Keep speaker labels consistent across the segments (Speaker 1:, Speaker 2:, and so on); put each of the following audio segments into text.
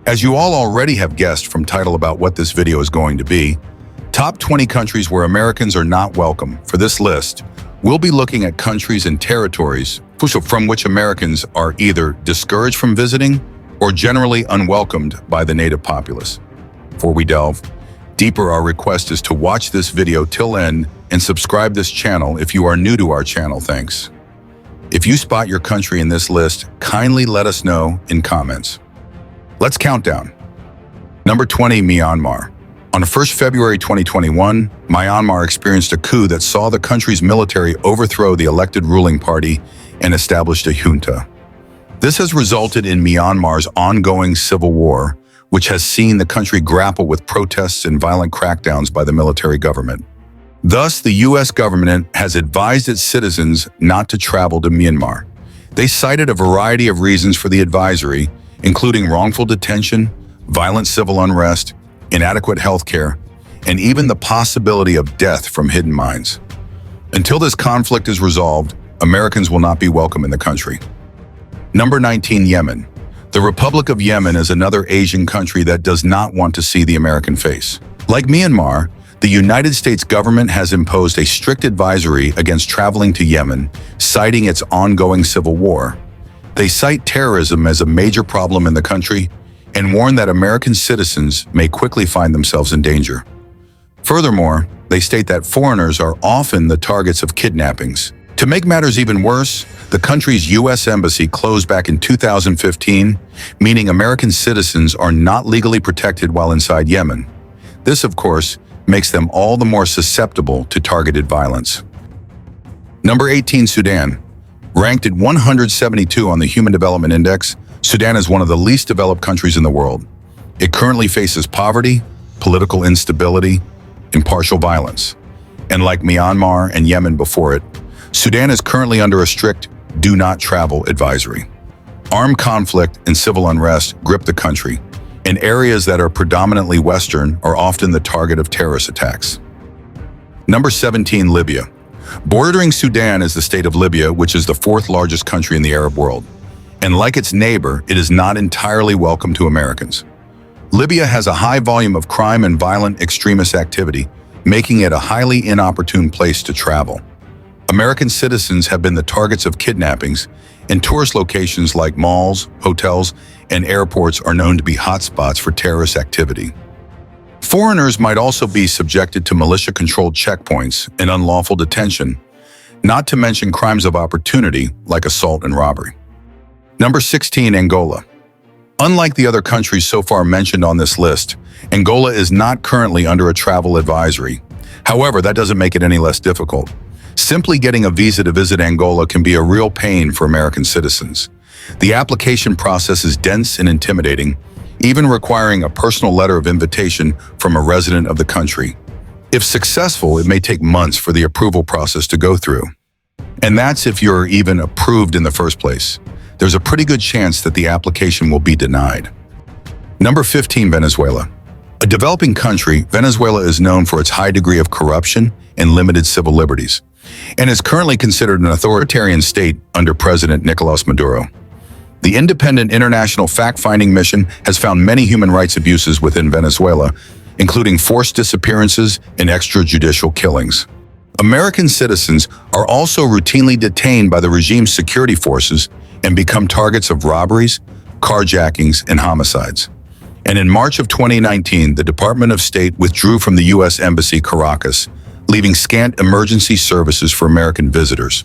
Speaker 1: As you all already have guessed from title about what this video is going to be, top 20 countries where Americans are not welcome. For this list, we'll be looking at countries and territories from which Americans are either discouraged from visiting or generally unwelcomed by the native populace. Before we delve deeper, our request is to watch this video till end and subscribe this channel if you are new to our channel. Thanks. If you spot your country in this list, kindly let us know in comments. Let's count down. Number 20, Myanmar. On 1st February 2021, Myanmar experienced a coup that saw the country's military overthrow the elected ruling party and established a junta. This has resulted in Myanmar's ongoing civil war, which has seen the country grapple with protests and violent crackdowns by the military government. Thus, the U.S. government has advised its citizens not to travel to Myanmar. They cited a variety of reasons for the advisory, including wrongful detention, violent civil unrest, inadequate health care, and even the possibility of death from hidden mines. Until this conflict is resolved, Americans will not be welcome in the country. Number 19, Yemen. The Republic of Yemen is another Asian country that does not want to see the American face. Like Myanmar, the United States government has imposed a strict advisory against traveling to Yemen, citing its ongoing civil war. They cite terrorism as a major problem in the country and warn that American citizens may quickly find themselves in danger. Furthermore, they state that foreigners are often the targets of kidnappings. To make matters even worse, the country's U.S. embassy closed back in 2015, meaning American citizens are not legally protected while inside Yemen. This, of course, makes them all the more susceptible to targeted violence. Number 18, Sudan. Ranked at 172 on the Human Development Index, Sudan is one of the least developed countries in the world. It currently faces poverty, political instability, and partial violence. And like Myanmar and Yemen before it, Sudan is currently under a strict do not travel advisory. Armed conflict and civil unrest grip the country, and areas that are predominantly Western are often the target of terrorist attacks. Number 17, Libya. Bordering Sudan is the state of Libya, which is the fourth largest country in the Arab world. And like its neighbor, it is not entirely welcome to Americans. Libya has a high volume of crime and violent extremist activity, making it a highly inopportune place to travel. American citizens have been the targets of kidnappings, and tourist locations like malls, hotels, and airports are known to be hotspots for terrorist activity. Foreigners might also be subjected to militia-controlled checkpoints and unlawful detention, not to mention crimes of opportunity like assault and robbery. Number 16, Angola. Unlike the other countries so far mentioned on this list, Angola is not currently under a travel advisory. However, that doesn't make it any less difficult. Simply getting a visa to visit Angola can be a real pain for American citizens. The application process is dense and intimidating, even requiring a personal letter of invitation from a resident of the country. If successful, it may take months for the approval process to go through. And that's if you're even approved in the first place. There's a pretty good chance that the application will be denied. Number 15, Venezuela. A developing country, Venezuela is known for its high degree of corruption and limited civil liberties, and is currently considered an authoritarian state under President Nicolas Maduro. The independent international fact-finding mission has found many human rights abuses within Venezuela, including forced disappearances and extrajudicial killings. American citizens are also routinely detained by the regime's security forces and become targets of robberies, carjackings, and homicides. And in March of 2019, the Department of State withdrew from the U.S. Embassy Caracas, leaving scant emergency services for American visitors.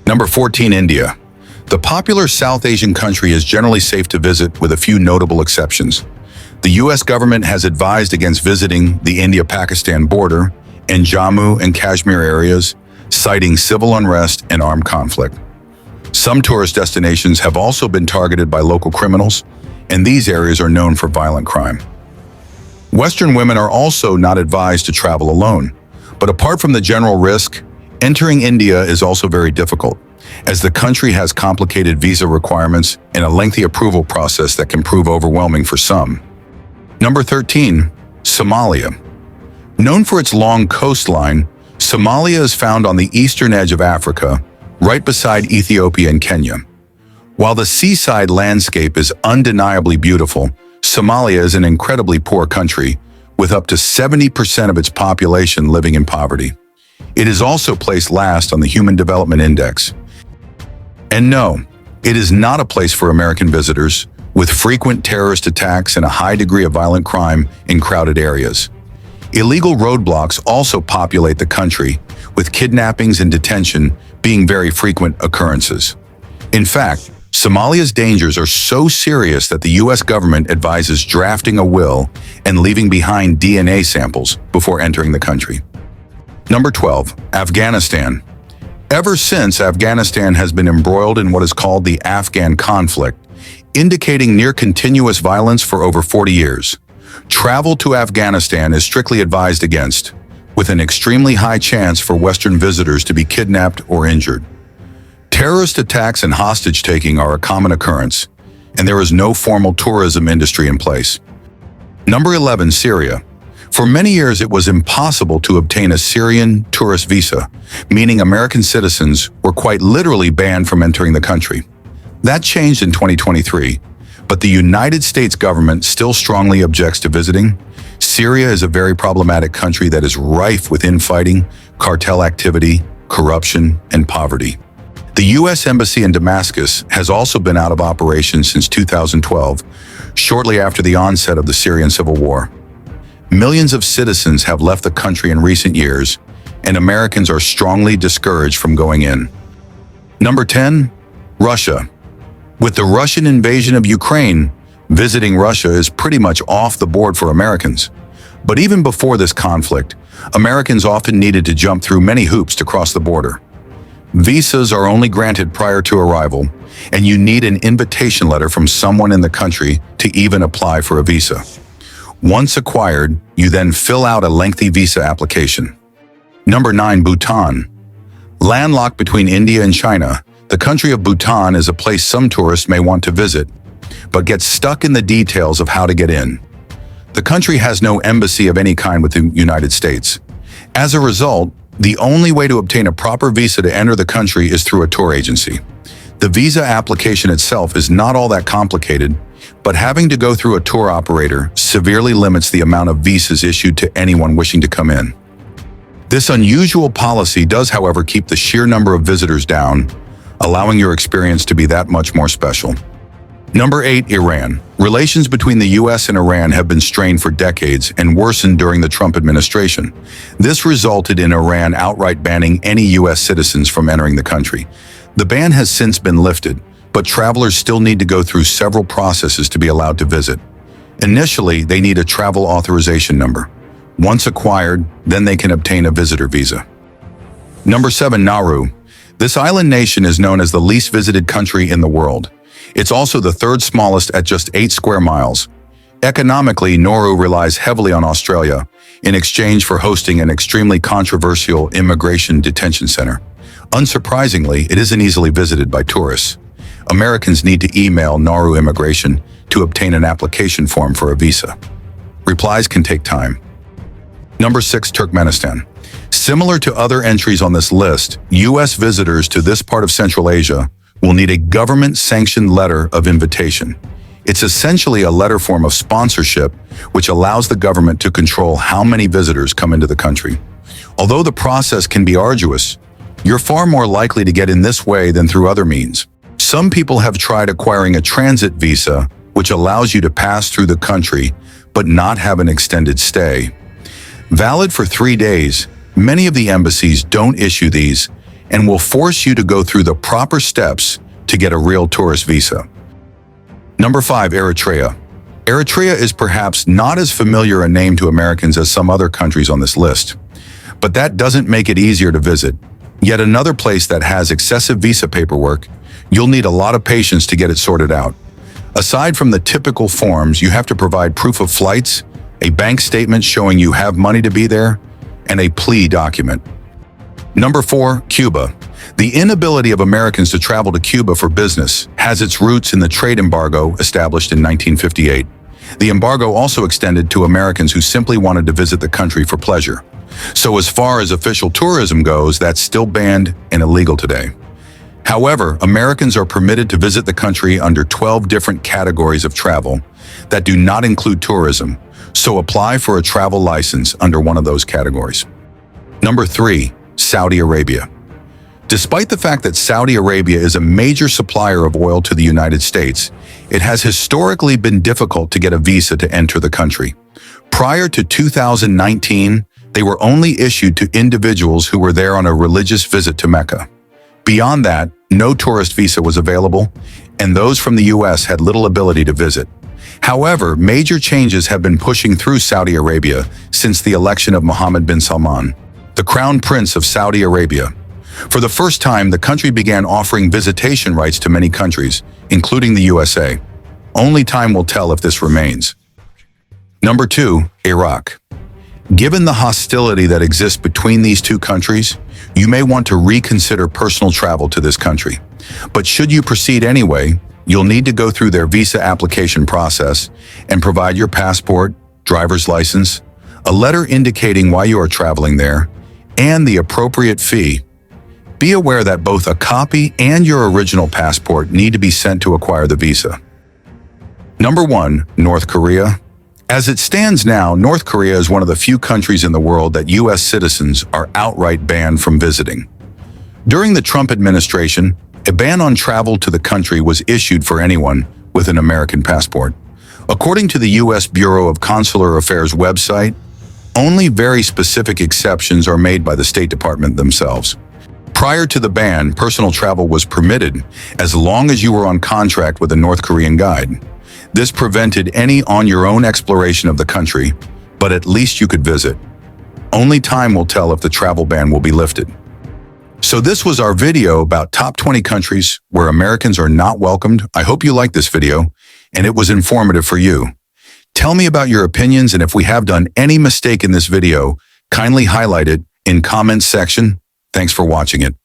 Speaker 1: Number 14, India. The popular South Asian country is generally safe to visit with a few notable exceptions. The U.S. government has advised against visiting the India-Pakistan border and Jammu and Kashmir areas, citing civil unrest and armed conflict. Some tourist destinations have also been targeted by local criminals, and these areas are known for violent crime. Western women are also not advised to travel alone, but apart from the general risk, entering India is also very difficult, as the country has complicated visa requirements and a lengthy approval process that can prove overwhelming for some. Number 13, Somalia. Known for its long coastline, Somalia is found on the eastern edge of Africa, right beside Ethiopia and Kenya. While the seaside landscape is undeniably beautiful, Somalia is an incredibly poor country, with up to 70% of its population living in poverty. It is also placed last on the Human Development Index. And no, it is not a place for American visitors, with frequent terrorist attacks and a high degree of violent crime in crowded areas. Illegal roadblocks also populate the country, with kidnappings and detention being very frequent occurrences. In fact, Somalia's dangers are so serious that the U.S. government advises drafting a will and leaving behind DNA samples before entering the country. Number 12, Afghanistan. Ever since, Afghanistan has been embroiled in what is called the Afghan conflict, indicating near continuous violence for over 40 years. Travel to Afghanistan is strictly advised against, with an extremely high chance for Western visitors to be kidnapped or injured. Terrorist attacks and hostage-taking are a common occurrence, and there is no formal tourism industry in place. Number 11, Syria. For many years, it was impossible to obtain a Syrian tourist visa, meaning American citizens were quite literally banned from entering the country. That changed in 2023, but the United States government still strongly objects to visiting. Syria is a very problematic country that is rife with infighting, cartel activity, corruption, and poverty. The U.S. Embassy in Damascus has also been out of operation since 2012, shortly after the onset of the Syrian civil war. Millions of citizens have left the country in recent years, and Americans are strongly discouraged from going in. Number 10, Russia. With the Russian invasion of Ukraine, visiting Russia is pretty much off the board for Americans. But even before this conflict, Americans often needed to jump through many hoops to cross the border. Visas are only granted prior to arrival, and you need an invitation letter from someone in the country to even apply for a visa. Once acquired, you then fill out a lengthy visa application. Number 9, Bhutan. Landlocked between India and China, the country of Bhutan is a place some tourists may want to visit, but get stuck in the details of how to get in. The country has no embassy of any kind with the United States. As a result, the only way to obtain a proper visa to enter the country is through a tour agency. The visa application itself is not all that complicated, but having to go through a tour operator severely limits the amount of visas issued to anyone wishing to come in. This unusual policy does, however, keep the sheer number of visitors down, allowing your experience to be that much more special. Number 8, Iran. Relations between the U.S. and Iran have been strained for decades and worsened during the Trump administration. This resulted in Iran outright banning any U.S. citizens from entering the country. The ban has since been lifted, but travelers still need to go through several processes to be allowed to visit. Initially, they need a travel authorization number. Once acquired, then they can obtain a visitor visa. Number 7, Nauru. This island nation is known as the least visited country in the world. It's also the third smallest at just 8 square miles. Economically, Nauru relies heavily on Australia in exchange for hosting an extremely controversial immigration detention center. Unsurprisingly, it isn't easily visited by tourists. Americans need to email Nauru Immigration to obtain an application form for a visa. Replies can take time. Number 6, Turkmenistan. Similar to other entries on this list, U.S. visitors to this part of Central Asia will need a government-sanctioned letter of invitation. It's essentially a letter form of sponsorship, which allows the government to control how many visitors come into the country. Although the process can be arduous, you're far more likely to get in this way than through other means. Some people have tried acquiring a transit visa, which allows you to pass through the country, but not have an extended stay. Valid for 3 days, many of the embassies don't issue these and will force you to go through the proper steps to get a real tourist visa. Number 5, Eritrea. Eritrea is perhaps not as familiar a name to Americans as some other countries on this list, but that doesn't make it easier to visit. Yet another place that has excessive visa paperwork, you'll need a lot of patience to get it sorted out. Aside from the typical forms, you have to provide proof of flights, a bank statement showing you have money to be there, and a plea document. Number 4, Cuba. The inability of Americans to travel to Cuba for business has its roots in the trade embargo established in 1958. The embargo also extended to Americans who simply wanted to visit the country for pleasure. So as far as official tourism goes, that's still banned and illegal today. However, Americans are permitted to visit the country under 12 different categories of travel. that do not include tourism, so apply for a travel license under one of those categories. Number 3, Saudi Arabia. Despite the fact that Saudi Arabia is a major supplier of oil to the United States, it has historically been difficult to get a visa to enter the country. Prior to 2019, they were only issued to individuals who were there on a religious visit to Mecca. Beyond that, no tourist visa was available, and those from the US had little ability to visit. However, major changes have been pushing through Saudi Arabia since the election of Mohammed bin Salman, the Crown Prince of Saudi Arabia. For the first time, the country began offering visitation rights to many countries, including the USA. Only time will tell if this remains. Number 2, Iraq. Given the hostility that exists between these two countries, you may want to reconsider personal travel to this country. But should you proceed anyway, you'll need to go through their visa application process and provide your passport, driver's license, a letter indicating why you are traveling there, and the appropriate fee. Be aware that both a copy and your original passport need to be sent to acquire the visa. Number 1, North Korea. As it stands now, North Korea is one of the few countries in the world that U.S. citizens are outright banned from visiting. During the Trump administration, a ban on travel to the country was issued for anyone with an American passport. According to the U.S. Bureau of Consular Affairs website, only very specific exceptions are made by the State Department themselves. Prior to the ban, personal travel was permitted as long as you were on contract with a North Korean guide. This prevented any on-your-own exploration of the country, but at least you could visit. Only time will tell if the travel ban will be lifted. So this was our video about top 20 countries where Americans are not welcomed. I hope you liked this video and it was informative for you. Tell me about your opinions, and if we have done any mistake in this video, kindly highlight it in comments section. Thanks for watching it.